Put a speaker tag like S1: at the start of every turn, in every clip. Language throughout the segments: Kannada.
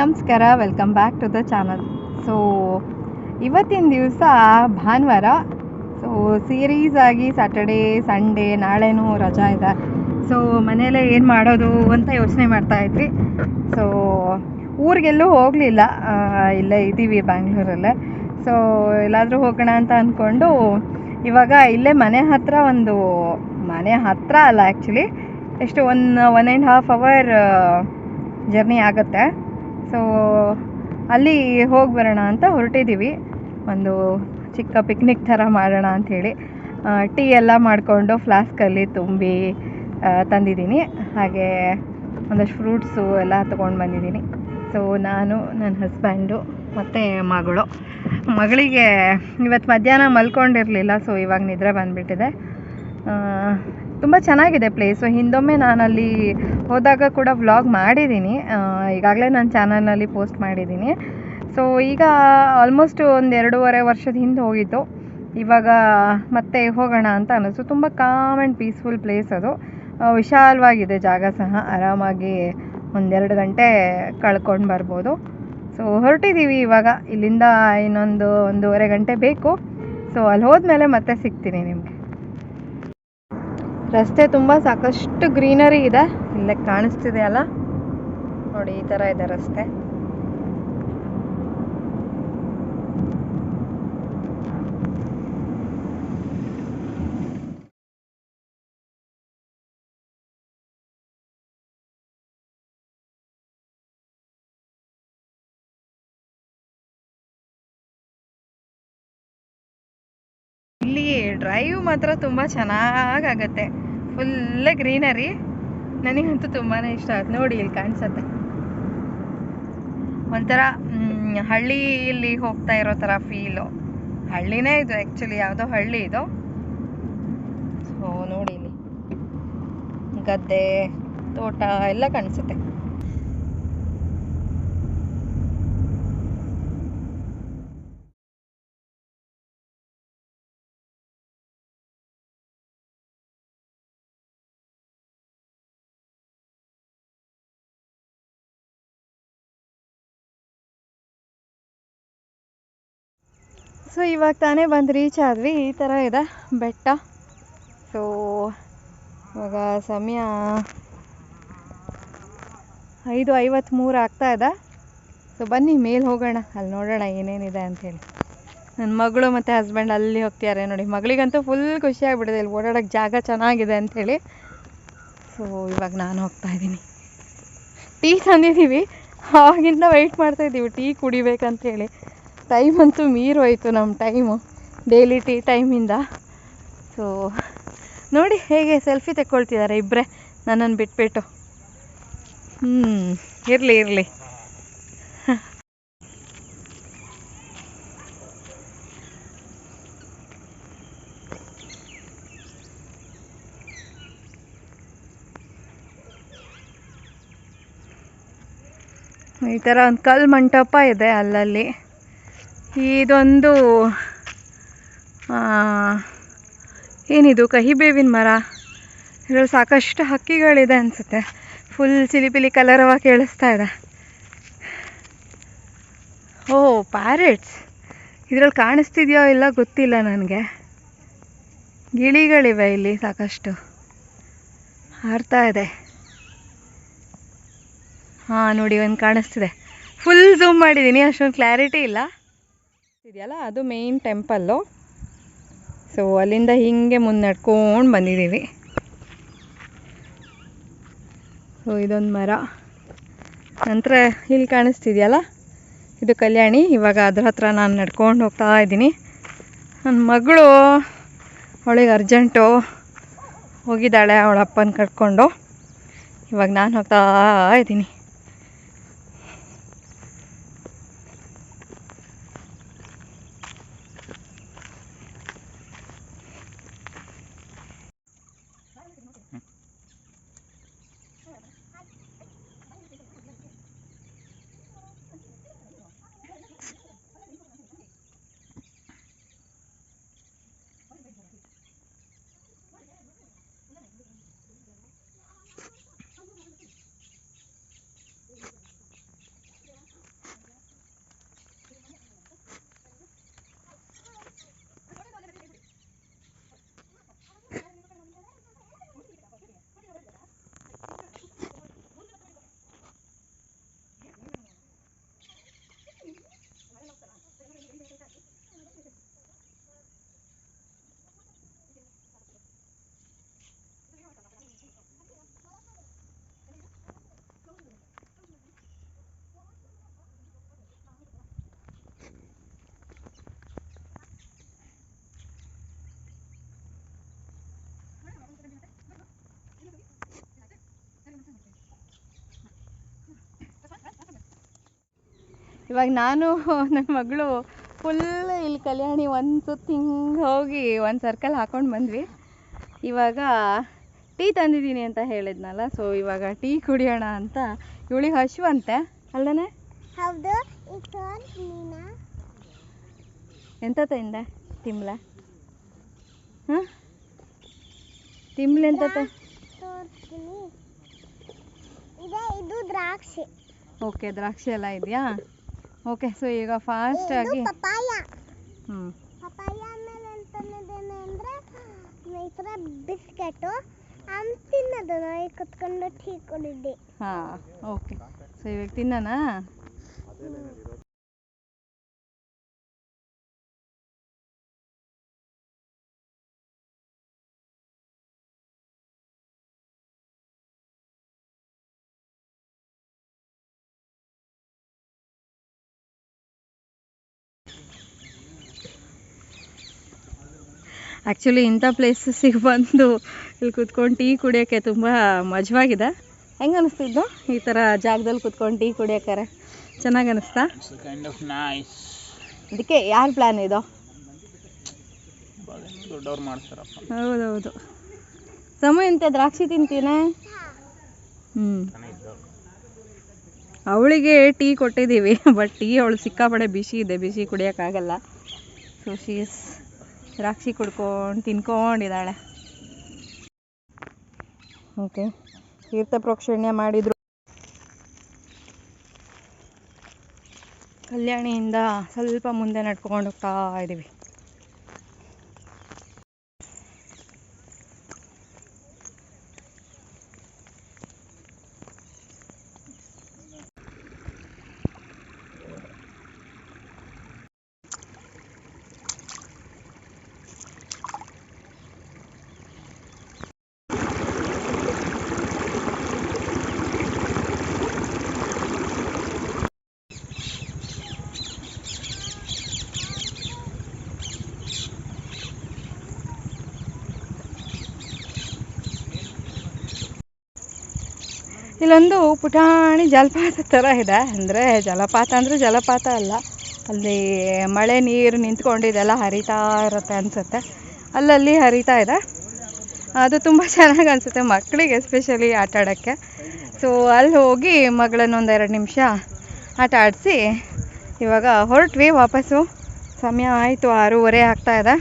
S1: ನಮಸ್ಕಾರ, welcome back to the channel. So ಇವತ್ತಿನ ದಿವಸ ಭಾನುವಾರ. ಸೊ ಸೀರೀಸ್ ಆಗಿ ಸ್ಯಾಟರ್ಡೇ ಸಂಡೇ ನಾಳೆನೂ ರಜಾ ಇದೆ. ಸೊ ಮನೆಯಲ್ಲೇ ಏನು ಮಾಡೋದು ಅಂತ ಯೋಚನೆ ಮಾಡ್ತಾಯಿದ್ವಿ. ಸೊ ಊರಿಗೆಲ್ಲೂ ಹೋಗಲಿಲ್ಲ, ಇಲ್ಲೇ ಇದ್ದೀವಿ ಬ್ಯಾಂಗ್ಳೂರಲ್ಲೇ. ಸೊ ಎಲ್ಲಾದರೂ ಹೋಗೋಣ ಅಂತ ಅಂದ್ಕೊಂಡು ಇವಾಗ ಇಲ್ಲೇ ಮನೆ ಹತ್ರ ಮನೆ ಹತ್ರ ಅಲ್ಲ, ಆ್ಯಕ್ಚುಲಿ ಎಷ್ಟು 1.5 ಅವರ್ ಜರ್ನಿ ಆಗುತ್ತೆ. ಸೊ ಅಲ್ಲಿ ಹೋಗಿ ಬರೋಣ ಅಂತ ಹೊರಟಿದ್ದೀವಿ. ಒಂದು ಚಿಕ್ಕ ಪಿಕ್ನಿಕ್ ಥರ ಮಾಡೋಣ ಅಂಥೇಳಿ ಟೀ ಎಲ್ಲ ಮಾಡಿಕೊಂಡು ಫ್ಲಾಸ್ಕಲ್ಲಿ ತುಂಬಿ ತಂದಿದ್ದೀನಿ. ಹಾಗೆ ಒಂದಷ್ಟು ಫ್ರೂಟ್ಸು ಎಲ್ಲ ತೊಗೊಂಡು ಬಂದಿದ್ದೀನಿ. ಸೊ ನಾನು, ನನ್ನ ಹಸ್ಬೆಂಡು ಮತ್ತು ಮಗಳಿಗೆ ಇವತ್ತು ಮಧ್ಯಾಹ್ನ ಮಲ್ಕೊಂಡಿರಲಿಲ್ಲ. ಸೊ ಇವಾಗ ನಿದ್ರೆ ಬಂದುಬಿಟ್ಟಿದೆ. ತುಂಬ ಚೆನ್ನಾಗಿದೆ ಪ್ಲೇಸು. ಹಿಂದೊಮ್ಮೆ ನಾನಲ್ಲಿ ಹೋದಾಗ ಕೂಡ ವ್ಲಾಗ್ ಮಾಡಿದ್ದೀನಿ, ಈಗಾಗಲೇ ನನ್ನ ಚಾನಲ್ನಲ್ಲಿ ಪೋಸ್ಟ್ ಮಾಡಿದ್ದೀನಿ. ಸೊ ಈಗ ಆಲ್ಮೋಸ್ಟ್ 1-2.5 ವರ್ಷದ ಹಿಂದೆ ಹೋಗಿದ್ದು. ಇವಾಗ ಮತ್ತೆ ಹೋಗೋಣ ಅಂತ ಅನ್ನಿಸ್ತು. ತುಂಬ ಕಾಮ್ ಆ್ಯಂಡ್ ಪೀಸ್ಫುಲ್ ಪ್ಲೇಸ್ ಅದು. ವಿಶಾಲವಾಗಿದೆ ಜಾಗ ಸಹ. ಆರಾಮಾಗಿ 1-2 ಗಂಟೆ ಕಳ್ಕೊಂಡು ಬರ್ಬೋದು. ಸೊ ಹೊರಟಿದ್ದೀವಿ ಇವಾಗ. ಇಲ್ಲಿಂದ ಇನ್ನೊಂದು 1.5 ಗಂಟೆ ಬೇಕು. ಸೊ ಅಲ್ಲಿ ಹೋದ್ಮೇಲೆ ಮತ್ತೆ ಸಿಗ್ತೀನಿ ನಿಮಗೆ. ರಸ್ತೆ ತುಂಬ ಸಾಕಷ್ಟು ಗ್ರೀನರಿ ಇದೆ. ಇಲ್ಲೇ ಕಾಣಿಸ್ತಿದೆ ಅಲ್ಲ ನೋಡಿ, ಈ ಥರ ಇದೆ ರಸ್ತೆ. ಇಲ್ಲಿ ಡ್ರೈವ್ ಮಾತ್ರ ತುಂಬ ಚೆನ್ನಾಗಾಗತ್ತೆ. ಫುಲ್ಲೇ ಗ್ರೀನರಿ. ನನಗಂತೂ ತುಂಬಾ ಇಷ್ಟ ಆಯ್ತು. ನೋಡಿ ಇಲ್ಲಿ ಕಾಣಿಸುತ್ತೆ, ಒಂಥರ ಹಳ್ಳಿಯಲ್ಲಿ ಹೋಗ್ತಾ ಇರೋ ಥರ ಫೀಲು. ಹಳ್ಳಿನೇ ಇದು ಆ್ಯಕ್ಚುಲಿ, ಯಾವುದೋ ಹಳ್ಳಿ ಇದು. ಸೊ ನೋಡಿ ಇಲ್ಲಿ ಗದ್ದೆ, ತೋಟ ಎಲ್ಲ ಕಾಣಿಸುತ್ತೆ. ಸೊ ಇವಾಗ ತಾನೇ ಬಂದು ರೀಚ್ ಆದ್ವಿ. ಈ ಥರ ಇದೆ ಬೆಟ್ಟ. ಸೊ ಇವಾಗ ಸಮಯ 5:53 ಆಗ್ತಾ ಇದೆ. ಸೊ ಬನ್ನಿ ಮೇಲೆ ಹೋಗೋಣ, ಅಲ್ಲಿ ನೋಡೋಣ ಏನೇನಿದೆ ಅಂಥೇಳಿ. ನನ್ನ ಮಗಳು ಮತ್ತು ಹಸ್ಬೆಂಡ್ ಅಲ್ಲಿ ಹೋಗ್ತಿದ್ದಾರೆ ನೋಡಿ. ಮಗಳಿಗಂತೂ ಫುಲ್ ಖುಷಿ ಆಗಿಬಿಟ್ಟಿದೆ ಇಲ್ಲಿ ಓಡಾಡೋಕ್ಕೆ ಜಾಗ ಚೆನ್ನಾಗಿದೆ ಅಂಥೇಳಿ. ಸೊ ಇವಾಗ ನಾನು ಹೋಗ್ತಾ ಇದ್ದೀನಿ. ಟೀ ತಂದಿದ್ದೀವಿ, ಆವಾಗಿಂದ ವೆಯ್ಟ್ ಮಾಡ್ತಾಯಿದ್ದೀವಿ ಟೀ ಕುಡಿಬೇಕಂತೇಳಿ. ಟೈಮ್ ಅಂತೂ ಮೀರೋಯ್ತು ನಮ್ಮ ಟೈಮು, ಡೈಲಿ ಟೀ ಟೈಮಿಂದ. ಸೊ ನೋಡಿ ಹೇಗೆ ಸೆಲ್ಫಿ ತೆಕ್ಕೊಳ್ತಿದ್ದಾರೆ ಇಬ್ಬರೇ ನನ್ನನ್ನು ಬಿಟ್ಬಿಟ್ಟು. ಇರಲಿ. ಈ ಥರ ಒಂದು ಕಲ್ಲು ಮಂಟಪ ಇದೆ ಅಲ್ಲಲ್ಲಿ. ಇದೊಂದು ಏನಿದು ಕಹಿಬೇವಿನ ಮರ. ಇದರಲ್ಲಿ ಸಾಕಷ್ಟು ಹಕ್ಕಿಗಳಿದೆ ಅನಿಸುತ್ತೆ. ಫುಲ್ ಚಿಲಿಪಿಲಿ ಕಲರವ ಕೇಳಿಸ್ತಾ ಇದೆ. ಓಹ್, ಪ್ಯಾರೆಟ್ಸ್. ಇದರಲ್ಲಿ ಕಾಣಿಸ್ತಿದೆಯೋ ಇಲ್ಲ ಗೊತ್ತಿಲ್ಲ ನನಗೆ. ಗಿಳಿಗಳಿವೆ ಇಲ್ಲಿ ಸಾಕಷ್ಟು, ಹಾರ್ತಾ ಇದೆ. ಹಾಂ ನೋಡಿ, ಒಂದು ಕಾಣಿಸ್ತಿದೆ. ಫುಲ್ ಝೂಮ್ ಮಾಡಿದ್ದೀನಿ, ಅಷ್ಟೊಂದು ಕ್ಲಾರಿಟಿ ಇಲ್ಲ. ಇದೆಯಲ್ಲ ಅದು ಮೇನ್ ಟೆಂಪಲ್ಲು. ಸೊ ಅಲ್ಲಿಂದ ಹೀಗೆ ಮುಂದೆ ನಡ್ಕೊಂಡು ಬಂದಿದ್ದೀವಿ. ಸೊ ಇದೊಂದು ಮರ. ನಂತರ ಇಲ್ಲಿ ಕಾಣಿಸ್ತಿದೆಯಲ್ಲ ಇದು ಕಲ್ಯಾಣಿ. ಇವಾಗ ಅದ್ರ ಹತ್ರ ನಾನು ನಡ್ಕೊಂಡು ಹೋಗ್ತಾ ಇದ್ದೀನಿ. ನನ್ನ ಮಗಳು, ಅವಳಿಗೆ ಅರ್ಜೆಂಟು, ಹೋಗಿದ್ದಾಳೆ ಅವಳ ಅಪ್ಪನ ಕರ್ಕೊಂಡು. ಇವಾಗ ನಾನು ಹೋಗ್ತಾ ಇದ್ದೀನಿ. ಇವಾಗ ನಾನು ನನ್ನ ಮಗಳು ಫುಲ್ ಇಲ್ಲಿ ಕಲ್ಯಾಣಿ ಒಂದು ಸುತ್ತು ಹಿಂಗೆ ಹೋಗಿ ಒಂದು ಸರ್ಕಲ್ ಹಾಕೊಂಡು ಬಂದ್ವಿ. ಇವಾಗ ಟೀ ತಂದಿದ್ದೀನಿ ಅಂತ ಹೇಳಿದ್ನಲ್ಲ, ಸೊ ಇವಾಗ ಟೀ ಕುಡಿಯೋಣ ಅಂತ. ಇವಳಿಗೆ ಹಶ್ವಂತೆ ಅಲ್ಲನೇ?
S2: ಹೌದು.
S1: ಎಂತ ತಂದೆ ತಿಮ್ಲ? ಹಾಂ, ತಿಮ್ಲೆ ಎಂತ
S2: ಇದು ದ್ರಾಕ್ಷಿ.
S1: ಓಕೆ, ದ್ರಾಕ್ಷಿ ಎಲ್ಲ ಇದೆಯಾ? ಓಕೆ, ಸೊ ಈಗ ಫಾಸ್ಟಾಗಿ
S2: ಪಪಾಯ.
S1: ಹ್ಞೂ,
S2: ಪಪಾಯ ಆಮೇಲೆ ಎಂತಂದಿದ್ದೇನೆ ಅಂದರೆ ಈ ಥರ ಬಿಸ್ಕೆಟು ತಿನ್ನೋದು. ನಾವು ಕುತ್ಕೊಂಡು ಟೀ ಕುಡಿದ್ದೆ.
S1: ಹಾಂ, ಓಕೆ. ಸೊ ಇವಾಗ ತಿನ್ನೋಣ. ಆ್ಯಕ್ಚುಲಿ ಇಂಥ ಪ್ಲೇಸಸ್ಸಿಗೆ ಬಂದು ಇಲ್ಲಿ ಕುತ್ಕೊಂಡು ಟೀ ಕುಡಿಯೋಕ್ಕೆ ತುಂಬ ಮಜವಾಗಿದೆ. ಹೆಂಗೆ ಅನಿಸ್ತಿದ್ದು ಈ ಥರ ಜಾಗದಲ್ಲಿ ಕುತ್ಕೊಂಡು ಟೀ ಕುಡಿಯೋಕ್ಕಾರೆ? ಚೆನ್ನಾಗಿ ಅನಿಸ್ತಾ? ಅದಕ್ಕೆ ಯಾರು ಪ್ಲ್ಯಾನ್ ಇದು?
S3: ದೊಡ್ಡವ್ರು ಮಾಡ್ತಾರಪ್ಪ.
S1: ಹೌದೌದು. ಸಮಯ ಇಂಥ ದ್ರಾಕ್ಷಿ ತಿಂತೀನಿ. ಅವಳಿಗೆ ಟೀ ಕೊಟ್ಟಿದ್ದೀವಿ, ಬಟ್ ಟೀ ಅವಳು ಸಿಕ್ಕಾಪಡೆ ಬಿಸಿ ಇದೆ, ಬಿಸಿ ಕುಡಿಯೋಕ್ಕಾಗಲ್ಲ. ಸೊ ಶೀಸ್ ದ್ರಾಕ್ಷಿ ಕುಡ್ಕೊಂಡು ತಿನ್ಕೊಂಡಿದ್ದಾಳೆ. ಓಕೆ, ತೀರ್ಥ ಪ್ರೋಕ್ಷಣೆ ಮಾಡಿದ್ರು. ಕಲ್ಯಾಣಿಯಿಂದ ಸ್ವಲ್ಪ ಮುಂದೆ ನಡ್ಕೊಂಡು ಹೋಗ್ತಾ ಇದ್ದೀವಿ. ಇಲ್ಲೊಂದು ಪುಟಾಣಿ ಜಲಪಾತ ಥರ ಇದೆ. ಅಂದರೆ ಜಲಪಾತ ಅಂದರೆ ಜಲಪಾತ ಅಲ್ಲ, ಅಲ್ಲಿ ಮಳೆ ನೀರು ನಿಂತ್ಕೊಂಡಿದೆಲ್ಲ ಹರಿತಾ ಇರುತ್ತೆ ಅನಿಸುತ್ತೆ. ಅಲ್ಲಲ್ಲಿ ಹರಿತಾ ಇದೆ. ಅದು ತುಂಬ ಚೆನ್ನಾಗಿ ಅನಿಸುತ್ತೆ ಮಕ್ಕಳಿಗೆ ಎಸ್ಪೆಷಲಿ ಆಟ ಆಡೋಕ್ಕೆ. ಸೊ ಅಲ್ಲಿ ಹೋಗಿ ಮಗಳನ್ನ ಒಂದು 2 ನಿಮಿಷ ಆಟ ಆಡಿಸಿ ಇವಾಗ ಹೊರಟ್ವಿ ವಾಪಸ್ಸು. ಸಮಯ ಆಯಿತು 6:30 ಆಗ್ತಾಯಿದೆ.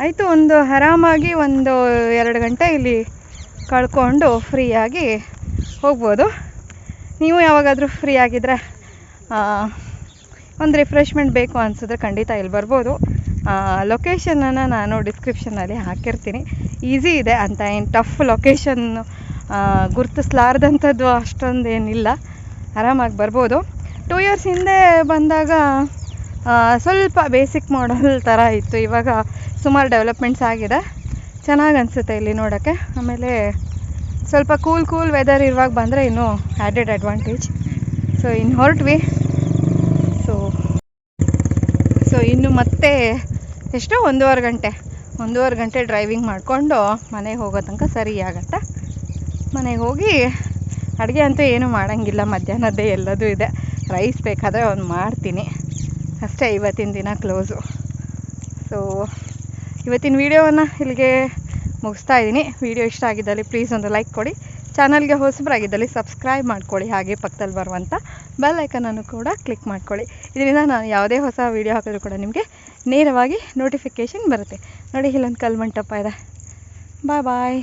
S1: ಆಯಿತು, ಒಂದು ಆರಾಮಾಗಿ 1-2 ಗಂಟೆ ಇಲ್ಲಿ ಕಳ್ಕೊಂಡು ಫ್ರೀಯಾಗಿ ಹೋಗ್ಬೋದು. ನೀವು ಯಾವಾಗಾದರೂ ಫ್ರೀ ಆಗಿದ್ದರೆ ಒಂದು ರಿಫ್ರೆಶ್ಮೆಂಟ್ ಬೇಕು ಅನಿಸಿದ್ರೆ ಖಂಡಿತ ಇಲ್ಲಿ ಬರ್ಬೋದು. ಲೊಕೇಶನನ್ನು ನಾನು ಡಿಸ್ಕ್ರಿಪ್ಷನಲ್ಲಿ ಹಾಕಿರ್ತೀನಿ. ಈಸಿ ಇದೆ ಅಂತ, ಏನು ಟಫ್ ಲೊಕೇಶನ್ ಗುರುತಿಸ್ಲಾರ್ದಂಥದ್ದು ಅಷ್ಟೊಂದು ಏನಿಲ್ಲ, ಆರಾಮಾಗಿ ಬರ್ಬೋದು. 2 ಇಯರ್ಸ್ ಹಿಂದೆ ಬಂದಾಗ ಸ್ವಲ್ಪ ಬೇಸಿಕ್ ಮಾಡಲ್ ಥರ ಇತ್ತು. ಇವಾಗ ಸುಮಾರು ಡೆವಲಪ್ಮೆಂಟ್ಸ್ ಆಗಿದೆ, ಚೆನ್ನಾಗಿ ಅನಿಸುತ್ತೆ ಇಲ್ಲಿ ನೋಡೋಕ್ಕೆ. ಆಮೇಲೆ ಸ್ವಲ್ಪ ಕೂಲ್ ವೆದರ್ ಇರುವಾಗ ಬಂದರೆ ಇನ್ನೂ ಆ್ಯಡೆಡ್ ಅಡ್ವಾಂಟೇಜ್. ಸೊ ಇನ್ನು ಹೊರಟ್ವಿ. ಸೊ ಇನ್ನು ಮತ್ತೆ ಎಷ್ಟು 1.5 ಗಂಟೆ ಡ್ರೈವಿಂಗ್ ಮಾಡಿಕೊಂಡು ಮನೆಗೆ ಹೋಗೋ ತನಕ ಸರಿ ಆಗುತ್ತೆ. ಮನೆಗೆ ಹೋಗಿ ಅಡುಗೆ ಅಂತೂ ಏನೂ ಮಾಡೋಂಗಿಲ್ಲ, ಮಧ್ಯಾಹ್ನದ್ದೇ ಎಲ್ಲದೂ ಇದೆ. ರೈಸ್ ಬೇಕಾದರೆ ಒಂದು ಮಾಡ್ತೀನಿ ಅಷ್ಟೇ. ಇವತ್ತಿನ ದಿನ ಕ್ಲೋಸು. ಸೊ ಇವತ್ತಿನ ವೀಡಿಯೋವನ್ನು ಇಲ್ಲಿಗೆ ಮುಗಿಸ್ತಾ ಇದ್ದೀನಿ. ವಿಡಿಯೋ ಇಷ್ಟ ಆಗಿದ್ದಲ್ಲಿ ಪ್ಲೀಸ್ ಒಂದು ಲೈಕ್ ಕೊಡಿ. ಚಾನಲ್ಗೆ ಹೊಸಬರಾಗಿದ್ದಲ್ಲಿ ಸಬ್ಸ್ಕ್ರೈಬ್ ಮಾಡ್ಕೊಳ್ಳಿ. ಹಾಗೆ ಪಕ್ಕದಲ್ಲಿ ಬರುವಂಥ ಬೆಲ್ ಐಕನನ್ನು ಕೂಡ ಕ್ಲಿಕ್ ಮಾಡ್ಕೊಳ್ಳಿ. ಇದರಿಂದ ನಾನು ಯಾವುದೇ ಹೊಸ ವೀಡಿಯೋ ಹಾಕಿದ್ರೂ ಕೂಡ ನಿಮಗೆ ನೇರವಾಗಿ ನೋಟಿಫಿಕೇಷನ್ ಬರುತ್ತೆ. ನೋಡಿ, ಇಲ್ಲೊಂದು ಕಲ್ಲು ಮಂಟಪ ಇದೆ. ಬಾಯ್.